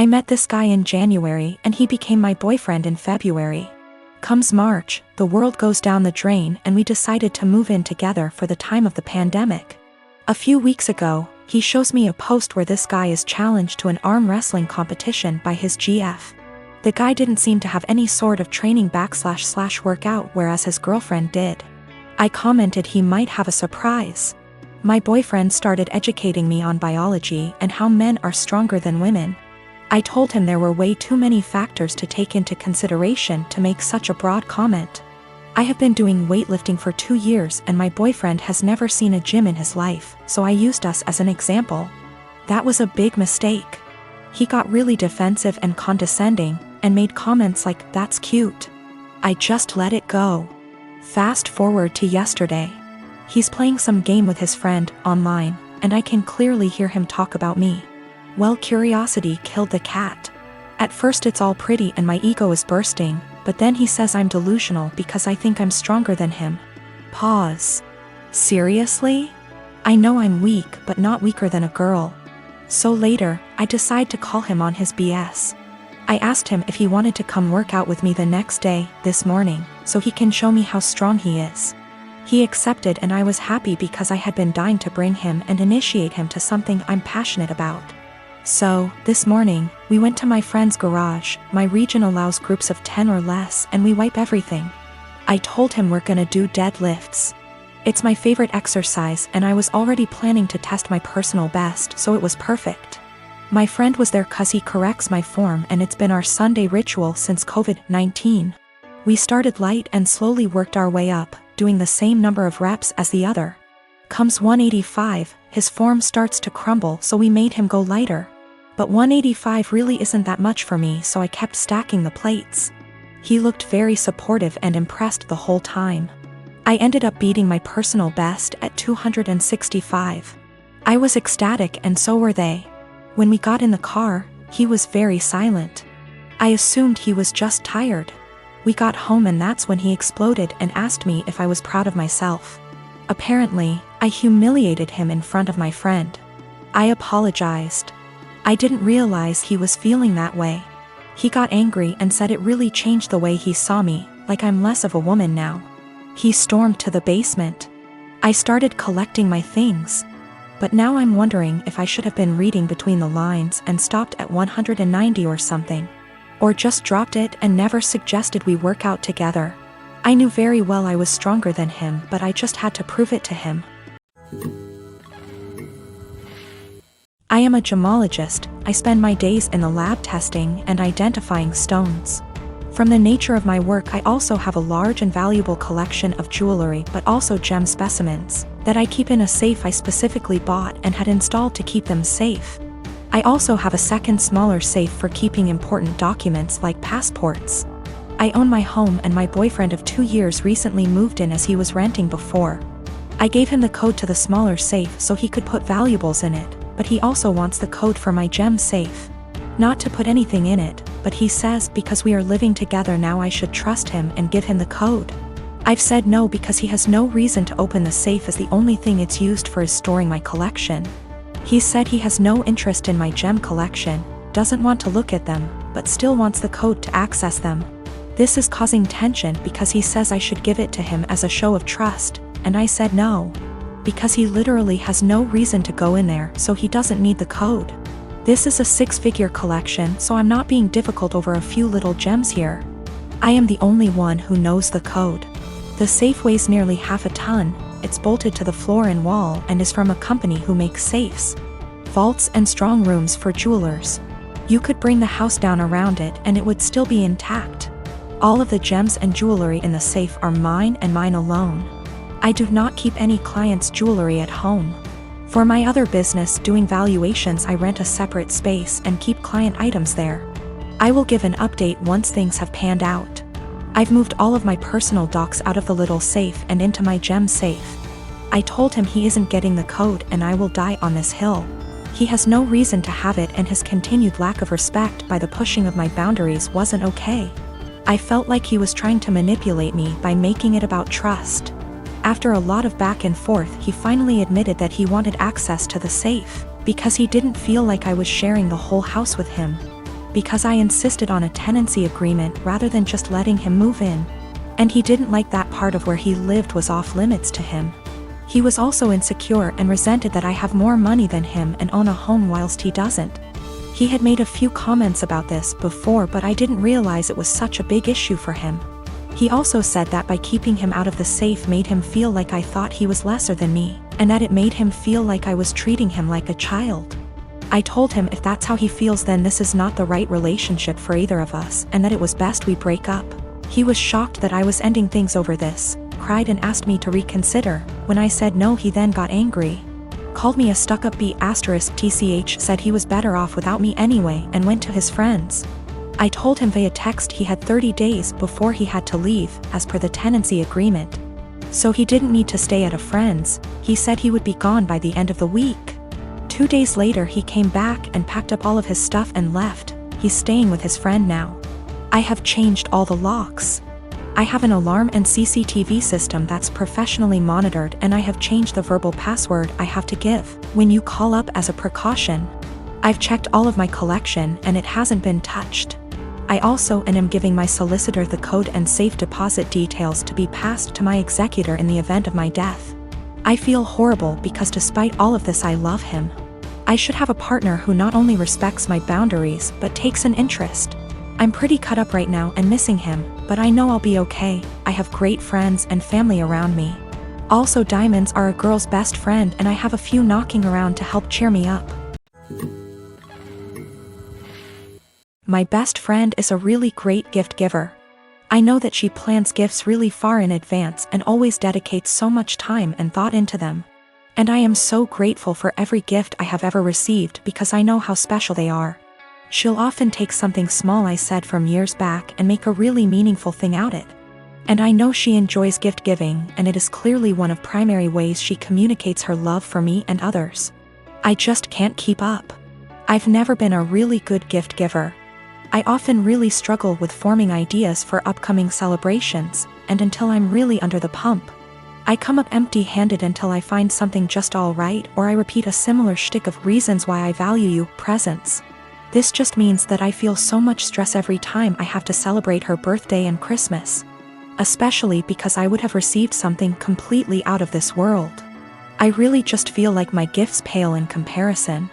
I met this guy in January and he became my boyfriend in February. Comes March, the world goes down the drain and we decided to move in together for the time of the pandemic. A few weeks ago, he shows me a post where this guy is challenged to an arm wrestling competition by his GF. The guy didn't seem to have any sort of training / workout, whereas his girlfriend did. I commented he might have a surprise. My boyfriend started educating me on biology and how men are stronger than women. I told him there were way too many factors to take into consideration to make such a broad comment. I have been doing weightlifting for 2 years and my boyfriend has never seen a gym in his life, so I used us as an example. That was a big mistake. He got really defensive and condescending, and made comments like, "That's cute." I just let it go. Fast forward to yesterday. He's playing some game with his friend, online, and I can clearly hear him talk about me. Well, curiosity killed the cat. At first it's all pretty and my ego is bursting, but then he says I'm delusional because I think I'm stronger than him. Pause. Seriously? I know I'm weak, but not weaker than a girl. So later, I decide to call him on his BS. I asked him if he wanted to come work out with me the next day, this morning, so he can show me how strong he is. He accepted and I was happy because I had been dying to bring him and initiate him to something I'm passionate about. So, this morning, we went to my friend's garage. My region allows groups of 10 or less and we wipe everything. I told him we're gonna do deadlifts. It's my favorite exercise and I was already planning to test my personal best, so it was perfect. My friend was there cause he corrects my form and it's been our Sunday ritual since COVID-19. We started light and slowly worked our way up, doing the same number of reps as the other. Comes 185, his form starts to crumble, so we made him go lighter. But 185 really isn't that much for me, so I kept stacking the plates. He looked very supportive and impressed the whole time. I ended up beating my personal best at 265. I was ecstatic and so were they. When we got in the car, he was very silent. I assumed he was just tired. We got home and that's when he exploded and asked me if I was proud of myself. Apparently, I humiliated him in front of my friend. I apologized. I didn't realize he was feeling that way. He got angry and said it really changed the way he saw me, like I'm less of a woman now. He stormed to the basement. I started collecting my things. But now I'm wondering if I should have been reading between the lines and stopped at 190 or something. Or just dropped it and never suggested we work out together. I knew very well I was stronger than him, but I just had to prove it to him. I am a gemologist. I spend my days in the lab testing and identifying stones. From the nature of my work, I also have a large and valuable collection of jewelry, but also gem specimens that I keep in a safe I specifically bought and had installed to keep them safe. I also have a second smaller safe for keeping important documents like passports. I own my home and my boyfriend of 2 years recently moved in as he was renting before. I gave him the code to the smaller safe so he could put valuables in it, but he also wants the code for my gem safe. Not to put anything in it, but he says because we are living together now I should trust him and give him the code. I've said no because he has no reason to open the safe as the only thing it's used for is storing my collection. He said he has no interest in my gem collection, doesn't want to look at them, but still wants the code to access them. This is causing tension because he says I should give it to him as a show of trust, and I said no. Because he literally has no reason to go in there, so he doesn't need the code. This is a 6-figure collection, so I'm not being difficult over a few little gems here. I am the only one who knows the code. The safe weighs nearly half a ton, it's bolted to the floor and wall and is from a company who makes safes, vaults and strong rooms for jewelers. You could bring the house down around it and it would still be intact. All of the gems and jewelry in the safe are mine and mine alone. I do not keep any clients' jewelry at home. For my other business doing valuations, I rent a separate space and keep client items there. I will give an update once things have panned out. I've moved all of my personal docs out of the little safe and into my gem safe. I told him he isn't getting the code and I will die on this hill. He has no reason to have it and his continued lack of respect by the pushing of my boundaries wasn't okay. I felt like he was trying to manipulate me by making it about trust. After a lot of back and forth, he finally admitted that he wanted access to the safe, because he didn't feel like I was sharing the whole house with him. because I insisted on a tenancy agreement rather than just letting him move in. And he didn't like that part of where he lived was off limits to him. He was also insecure and resented that I have more money than him and own a home whilst he doesn't. He had made a few comments about this before, but I didn't realize it was such a big issue for him. He also said that by keeping him out of the safe made him feel like I thought he was lesser than me, and that it made him feel like I was treating him like a child. I told him if that's how he feels, then this is not the right relationship for either of us, and that it was best we break up. He was shocked that I was ending things over this, cried and asked me to reconsider. When I said no, he then got angry. Called me a stuck-up B***tch, said he was better off without me anyway, and went to his friends. I told him via text he had 30 days before he had to leave, as per the tenancy agreement. So he didn't need to stay at a friend's, he said he would be gone by the end of the week. 2 days later he came back and packed up all of his stuff and left. He's staying with his friend now. I have changed all the locks. I have an alarm and CCTV system that's professionally monitored, and I have changed the verbal password I have to give when you call up as a precaution. I've checked all of my collection and it hasn't been touched. I also am giving my solicitor the code and safe deposit details to be passed to my executor in the event of my death. I feel horrible because despite all of this I love him. I should have a partner who not only respects my boundaries but takes an interest. I'm pretty cut up right now and missing him, but I know I'll be okay. I have great friends and family around me. Also, diamonds are a girl's best friend, and I have a few knocking around to help cheer me up. My best friend is a really great gift giver. I know that she plans gifts really far in advance and always dedicates so much time and thought into them. And I am so grateful for every gift I have ever received because I know how special they are. She'll often take something small I said from years back and make a really meaningful thing out of it. And I know she enjoys gift giving, and it is clearly one of primary ways she communicates her love for me and others. I just can't keep up. I've never been a really good gift giver. I often really struggle with forming ideas for upcoming celebrations, and until I'm really under the pump, I come up empty-handed until I find something just all right, or I repeat a similar shtick of reasons why I value you, presents. This just means that I feel so much stress every time I have to celebrate her birthday and Christmas. Especially because I would have received something completely out of this world. I really just feel like my gifts pale in comparison.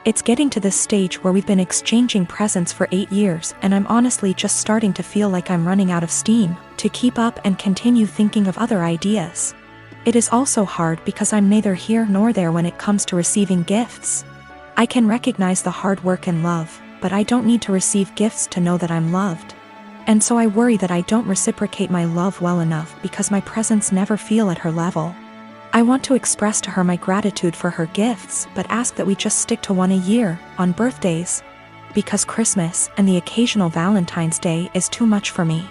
It's getting to this stage where we've been exchanging presents for 8 years, and I'm honestly just starting to feel like I'm running out of steam to keep up and continue thinking of other ideas. It is also hard because I'm neither here nor there when it comes to receiving gifts. I can recognize the hard work and love, but I don't need to receive gifts to know that I'm loved. And so I worry that I don't reciprocate my love well enough because my presents never feel at her level. I want to express to her my gratitude for her gifts, but ask that we just stick to one a year, on birthdays. Because Christmas and the occasional Valentine's Day is too much for me.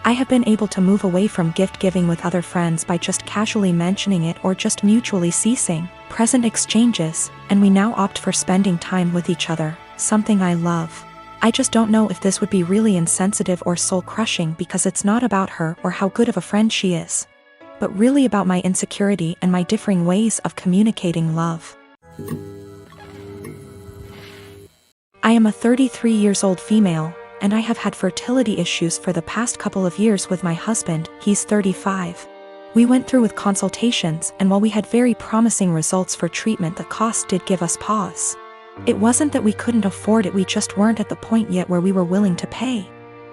I have been able to move away from gift giving with other friends by just casually mentioning it or just mutually ceasing present exchanges, and we now opt for spending time with each other, something I love. I just don't know if this would be really insensitive or soul-crushing because it's not about her or how good of a friend she is, but really about my insecurity and my differing ways of communicating love. I am a 33 years old female, and I have had fertility issues for the past couple of years with my husband. He's 35. We went through with consultations, and while we had very promising results for treatment, the cost did give us pause. It wasn't that we couldn't afford it, we just weren't at the point yet where we were willing to pay.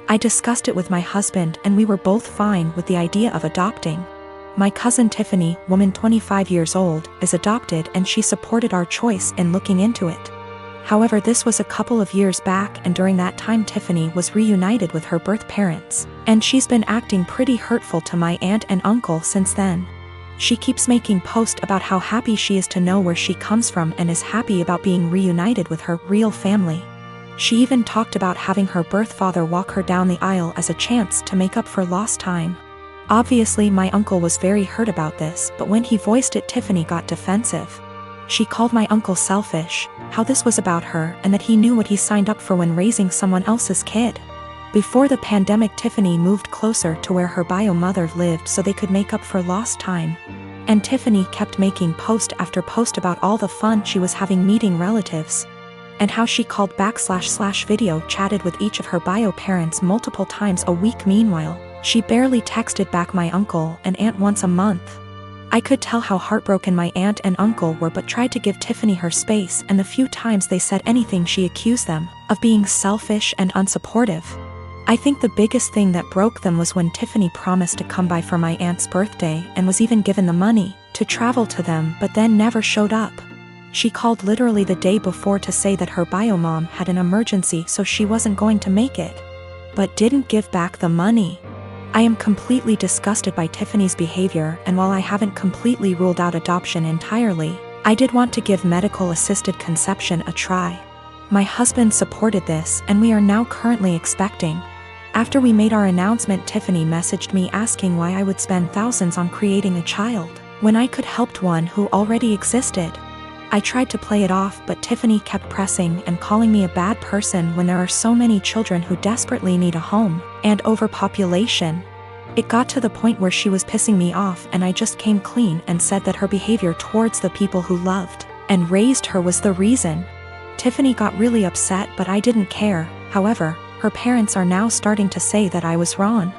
I discussed it with my husband and we were both fine with the idea of adopting. My cousin Tiffany, woman 25 years old, is adopted and she supported our choice in looking into it. However, this was a couple of years back, and during that time Tiffany was reunited with her birth parents, and she's been acting pretty hurtful to my aunt and uncle since then. She keeps making posts about how happy she is to know where she comes from and is happy about being reunited with her real family. She even talked about having her birth father walk her down the aisle as a chance to make up for lost time. Obviously my uncle was very hurt about this, but when he voiced it, Tiffany got defensive. She called my uncle selfish, how this was about her, and that he knew what he signed up for when raising someone else's kid. Before the pandemic, Tiffany moved closer to where her bio mother lived so they could make up for lost time. And Tiffany kept making post after post about all the fun she was having meeting relatives. and how she called back / video chatted with each of her bio parents multiple times a week. Meanwhile, she barely texted back my uncle and aunt once a month. I could tell how heartbroken my aunt and uncle were, but tried to give Tiffany her space, and the few times they said anything she accused them of being selfish and unsupportive. I think the biggest thing that broke them was when Tiffany promised to come by for my aunt's birthday and was even given the money to travel to them, but then never showed up. She called literally the day before to say that her bio mom had an emergency, so she wasn't going to make it, but didn't give back the money. I am completely disgusted by Tiffany's behavior, and while I haven't completely ruled out adoption entirely, I did want to give medical-assisted conception a try. My husband supported this, and we are now currently expecting. After we made our announcement, Tiffany messaged me asking why I would spend thousands on creating a child when I could help one who already existed. I tried to play it off, but Tiffany kept pressing and calling me a bad person when there are so many children who desperately need a home, and overpopulation. It got to the point where she was pissing me off, and I just came clean and said that her behavior towards the people who loved and raised her was the reason. Tiffany got really upset, but I didn't care. However, her parents are now starting to say that I was wrong.